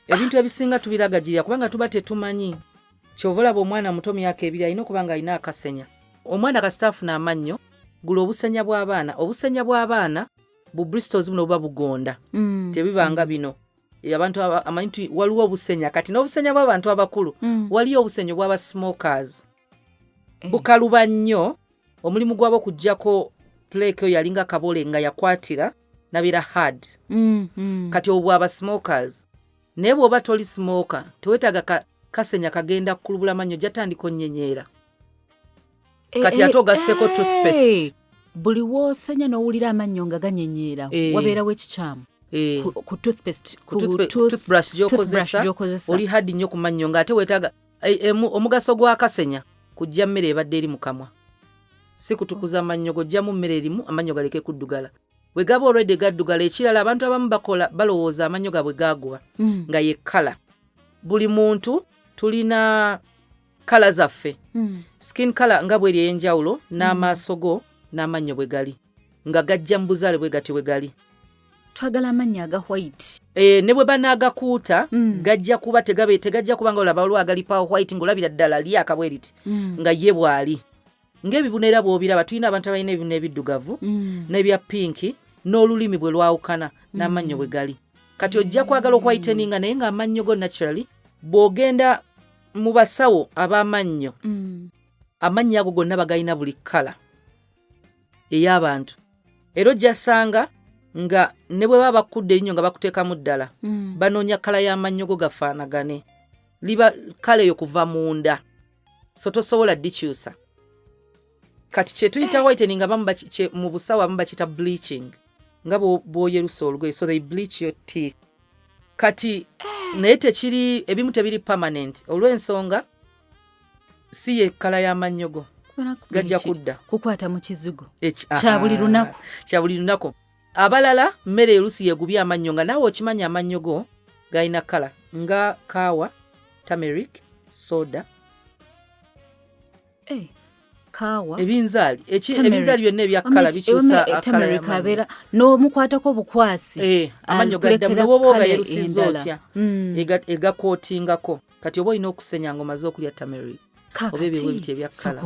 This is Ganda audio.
ebintu ebisinga tubiragajirira kubanga tuba tetumanyi. Kyova olaba omwana muto myaka 2 alina okuba nga alina akasenya. Omwana kasita afuna amannyo gula obusenya bw'abaana bu Bristols buno buba bugonda. Tebibanga bino. Abantu amanyi nti waliwo obusenya kati n'obusenya bw'abantu abakulu waliyo obusenya bw'aba smokers. Bukaluba nnyo omulimu gwabo kujjako pleke oyo yalinga kabole nga yakwatira nabira hard. Kati obwo aba smokers. Naye bw'oba toli smoker tewetaaga kasenya kagenda kulubula mannyo jatandika onnyenyeera. Kati ate ogasseko toothpaste. Buli w'osenya n'owulira amannyo nga ganyenyeera wabeerawo ekikyamu. Ku toothpaste toothbrush gy'okozesa oli hadi nnyo ku mannyo ng'ate weetaaga omugaso gw'akasenya kujja mmere ebadde eri mu kamwa. Si kutukuza amannyo gojjamu mmere erimu amannyo galeke kuddugala. Bwe gaba already gaddugala ekirala abantu abamu balowooza amannyo gaabwe gaagwa nga ye kkala. Buli muntu tulina kkala zaffe. Skin color nga bweri ey'enjawulo n'amaaso go n'amannyo bwe gali nga gajja mu buzaale bwe gati bwe gali. Twagala amannyo aga white. Ne bwe banaagakuuta gajja kuba tegajja kuba nga olaba olwa agalipa white ng'olabira ddala lyaka bwe riti nga ye bw'ali. Ng'ebibuna era bw'obiraba tulina abantu abalina ebibuna ebiddugavu n'ebya pinki n'olulimi bwe lwawukana n'amannyo bwe gali. Kati ojja kwagala okwiteninga naye ng'amannyo go naturally bw'ogenda mu basawo ab'amannyo amannyo ago gonna bagalina buli kkala ey'abantu. Era ojja sanga nga ne bwe baba bakudde ennyo nga bakuteekamu ddala banoonya kkala y'amannyo go gafaanagane. Liba kkala eyo kuva munda. So tosobola ddikyusa. Kati kye tuyita whitening abamu mu busawo abamu bakiyita bleaching. Nga bw'oyerusa olugoye so they bleach your teeth. Kati naye tekiri ebimu tebiri permanent olw'ensonga si ye kkala y'amannyo go gajja kudda kukwata mu kizigo kya buli lunaku. Kya buli lunaku. Abalala mmere erusi yegubya amannyo nga naawe okimanya amannyo go galina kkala nga kaawa, turmeric, soda. Kaawa ebinzaali byonna ebya kkala bikyusa akkala y'amannyo. N'omukwatako bukwasi amannyo gadda bw'oba ogayerusizza otya egakootingako. Kati oba olina okusenya ng'omaze okulya turmeric oba ebiwe biti ebya kkala.